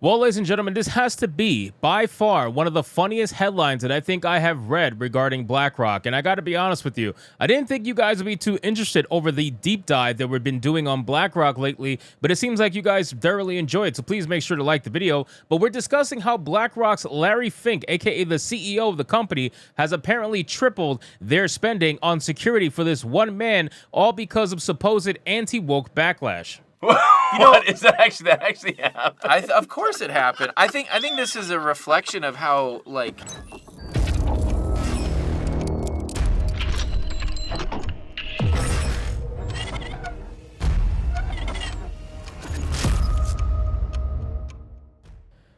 Well, ladies and gentlemen, this has to be by far one of the funniest headlines that I think I have read regarding BlackRock. And I got to be honest with you, I didn't think you guys would be too interested over the deep dive that we've been doing on BlackRock lately, but it seems like you guys thoroughly enjoy it. So please make sure to like the video. But we're discussing how BlackRock's Larry Fink, aka the CEO of the company, has apparently tripled their spending on security for this one man, all because of supposed anti-woke backlash. What is that actually happened? Of course it happened. I think this is a reflection of how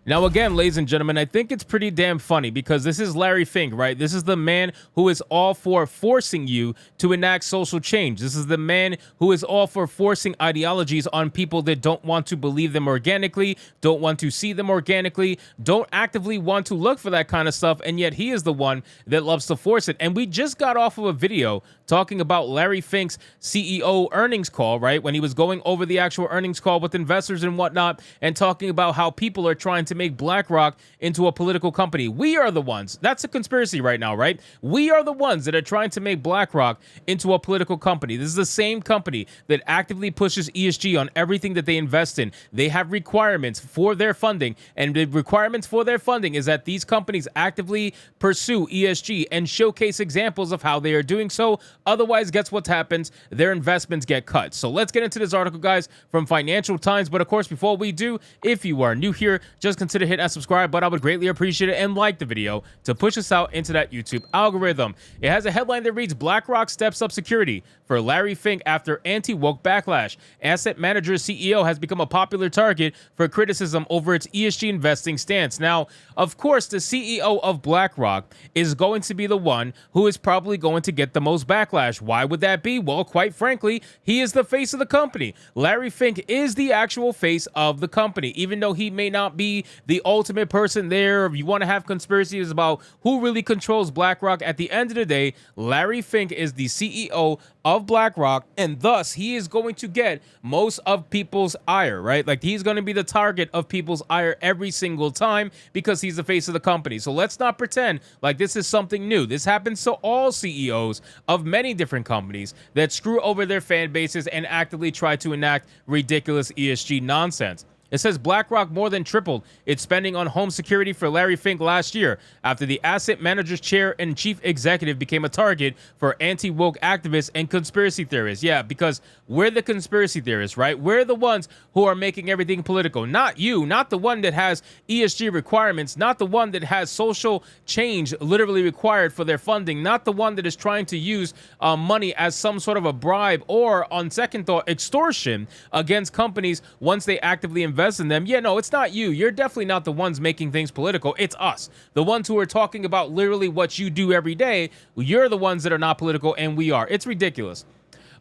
Now, again, ladies and gentlemen, I think it's pretty damn funny because this is Larry Fink, right? This is the man who is all for forcing you to enact social change. This is the man who is all for forcing ideologies on people that don't want to believe them organically, don't want to see them organically, don't actively want to look for that kind of stuff, and yet he is the one that loves to force it. And we just got off of a video talking about Larry Fink's CEO earnings call, right? When he was going over the actual earnings call with investors and whatnot, and talking about how people are trying to make BlackRock into a political company. We are the ones. That's a conspiracy right now, right? We are the ones that are trying to make BlackRock into a political company. This is the same company that actively pushes ESG on everything that they invest in. They have requirements for their funding, and the requirements for their funding is that these companies actively pursue ESG and showcase examples of how they are doing so. Otherwise, guess what happens? Their investments get cut. So let's get into this article, guys, from Financial Times. But of course, before we do, if you are new here, just consider hitting that subscribe button. I would greatly appreciate it, and like the video to push us out into that YouTube algorithm. It has a headline that reads, BlackRock steps up security for Larry Fink after anti-woke backlash. Asset manager CEO has become a popular target for criticism over its ESG investing stance. Now, of course, the CEO of BlackRock is going to be the one who is probably going to get the most backlash. Why would that be? Well, quite frankly, he is the face of the company. Larry Fink is the actual face of the company, even though he may not be the ultimate person there. If you want to have conspiracies about who really controls BlackRock, at the end of the day, Larry Fink is the CEO of BlackRock, and thus he is going to get most of people's ire, right? Like, he's going to be the target of people's ire every single time because he's the face of the company. So let's not pretend like this is something new. This happens to all CEOs of many different companies that screw over their fan bases and actively try to enact ridiculous ESG nonsense. It says BlackRock more than tripled its spending on home security for Larry Fink last year after the asset manager's chair and chief executive became a target for anti-woke activists and conspiracy theorists. Yeah, because we're the conspiracy theorists, right? We're the ones who are making everything political. Not you, not the one that has ESG requirements, not the one that has social change literally required for their funding, not the one that is trying to use money as some sort of a bribe or, on second thought, extortion against companies once they actively invest in them. Yeah, no, it's not you. You're definitely not the ones making things political. It's us, the ones who are talking about literally what you do every day. You're the ones that are not political, and we are. It's ridiculous.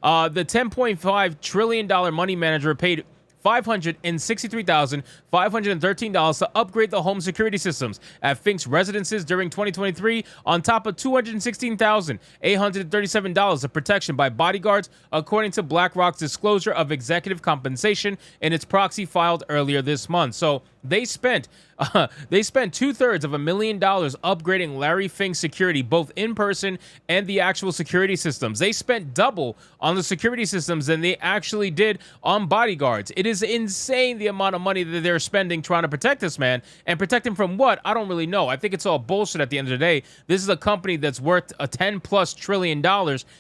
The $10.5 trillion money manager paid $563,513 to upgrade the home security systems at Fink's residences during 2023, on top of $216,837 of protection by bodyguards, according to BlackRock's disclosure of executive compensation in its proxy filed earlier this month. So they spent $2/3 of $1 million upgrading Larry Fink's security, both in person and the actual security systems. They spent double on the security systems than they actually did on bodyguards. It is insane the amount of money that they're spending trying to protect this man. And protect him from what? I don't really know. I think it's all bullshit at the end of the day. This is a company that's worth a $10+ trillion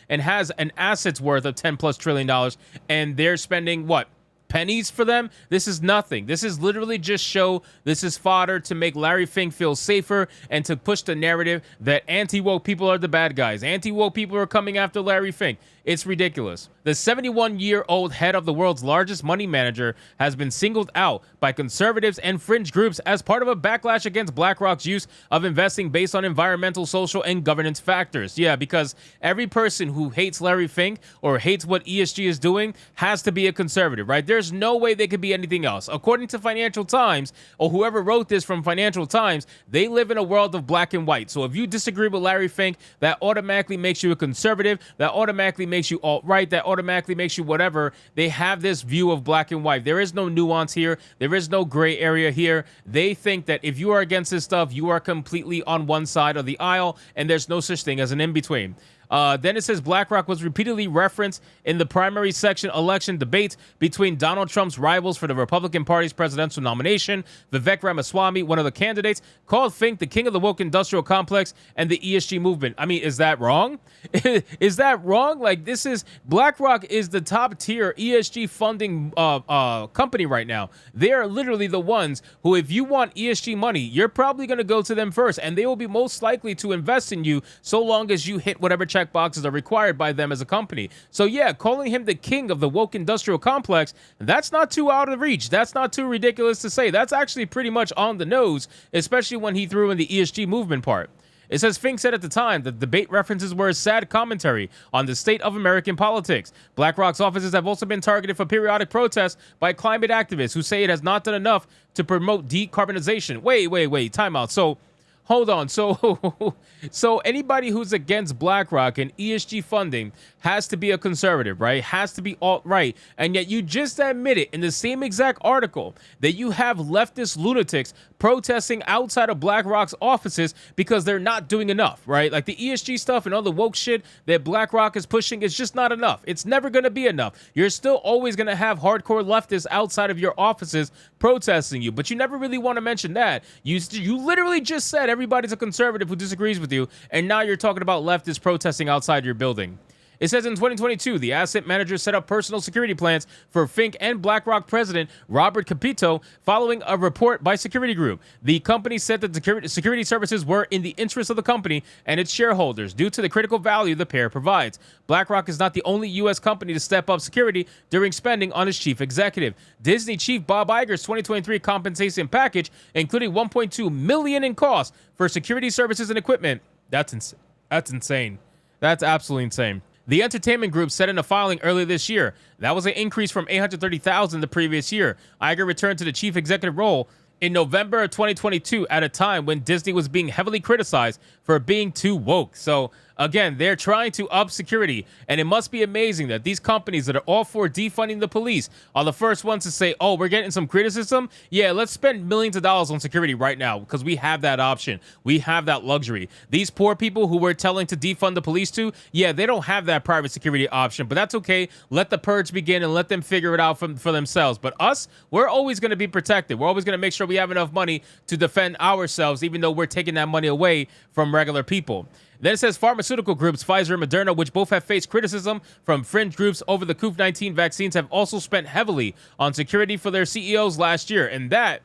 and has an assets worth of $10+ trillion, and they're spending what? Pennies for them? This is nothing. This is literally just show. This is fodder to make Larry Fink feel safer and to push the narrative that anti-woke people are the bad guys. Anti-woke people are coming after Larry Fink. It's ridiculous. The 71-year-old head of the world's largest money manager has been singled out by conservatives and fringe groups as part of a backlash against BlackRock's use of investing based on environmental, social, and governance factors. Yeah, because every person who hates Larry Fink or hates what ESG is doing has to be a conservative, right? There's no way they could be anything else. According to Financial Times, or whoever wrote this from Financial Times, they live in a world of black and white. So if you disagree with Larry Fink, that automatically makes you a conservative, that automatically makes you alt-right, that automatically makes you whatever. They have this view of black and white. There is no nuance here. There is no gray area here. They think that if you are against this stuff, you are completely on one side of the aisle, and there's no such thing as an in-between. Then it says Blackrock was repeatedly referenced in the primary section election debates between Donald Trump's rivals for the Republican Party's presidential nomination. Vivek Ramaswamy, one of the candidates, called Fink the king of the woke industrial complex and the ESG movement. I mean, is that wrong? Is that wrong? Like, this is Blackrock is the top tier ESG funding company right now. They are literally the ones who, if you want ESG money, you're probably going to go to them first, and they will be most likely to invest in you so long as you hit whatever check boxes are required by them as a company. So yeah, calling him the king of the woke industrial complex, that's not too out of reach. That's not too ridiculous to say. That's actually pretty much on the nose, especially when he threw in the ESG movement part. It says Fink said at the time that debate references were a sad commentary on the state of American politics. Blackrock's offices have also been targeted for periodic protests by climate activists who say it has not done enough to promote decarbonization. Wait, time out. So hold on. So anybody who's against Blackrock and ESG funding has to be a conservative, right? Has to be alt-right. And yet you just admitted in the same exact article that you have leftist lunatics protesting outside of Blackrock's offices because they're not doing enough, right? Like the ESG stuff and all the woke shit that Blackrock is pushing is just not enough. It's never going to be enough. You're still always going to have hardcore leftists outside of your offices protesting you, but you never really want to mention that. You literally just said everybody's a conservative who disagrees with you, and now you're talking about leftists protesting outside your building. It says in 2022, the asset manager set up personal security plans for Fink and Blackrock president Robert Capito following a report by Security Group. The company said that the security services were in the interest of the company and its shareholders due to the critical value the pair provides. Blackrock is not the only U.S. company to step up security during spending on its chief executive. Disney chief Bob Iger's 2023 compensation package, including $1.2 million in costs for security services and equipment. That's insane. That's absolutely insane. The entertainment group said in a filing earlier this year that was an increase from $830,000 the previous year. Iger returned to the chief executive role in November of 2022 at a time when Disney was being heavily criticized for being too woke. So again, they're trying to up security, and it must be amazing that these companies that are all for defunding the police are the first ones to say, oh, we're getting some criticism. Yeah, let's spend millions of dollars on security right now because we have that option. We have that luxury. These poor people who we're telling to defund the police to, yeah, they don't have that private security option, but that's okay. Let the purge begin and let them figure it out for themselves. But us, we're always going to be protected. We're always going to make sure we have enough money to defend ourselves, even though we're taking that money away from regular people. Then it says pharmaceutical groups Pfizer and Moderna, which both have faced criticism from fringe groups over the COVID-19 vaccines, have also spent heavily on security for their CEOs last year. And that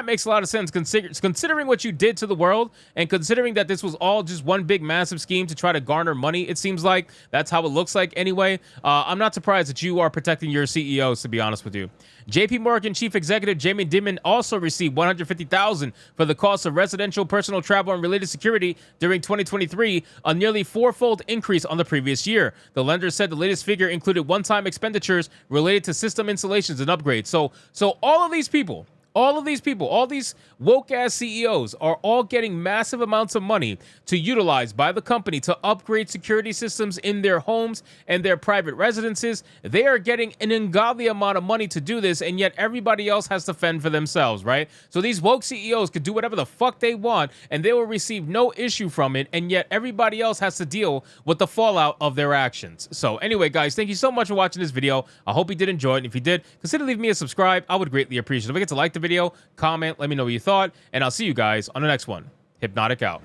makes a lot of sense considering what you did to the world and considering that this was all just one big massive scheme to try to garner money. It seems like that's how it looks like anyway. I'm not surprised that you are protecting your CEOs, to be honest with you. JP Morgan chief executive Jamie Dimon also received $150,000 for the cost of residential, personal travel, and related security during 2023, a nearly fourfold increase on the previous year. The lender said the latest figure included one-time expenditures related to system installations and upgrades. So all of these people, all these woke-ass CEOs are all getting massive amounts of money to utilize by the company to upgrade security systems in their homes and their private residences. They are getting an ungodly amount of money to do this, and yet everybody else has to fend for themselves, right? So these woke CEOs could do whatever the fuck they want, and they will receive no issue from it, and yet everybody else has to deal with the fallout of their actions. So anyway, guys, thank you so much for watching this video. I hope you did enjoy it, and if you did, consider leaving me a subscribe. I would greatly appreciate it. Don't forget to like the video, comment, let me know what you thought, and I'll see you guys on the next one. Hypnotic out.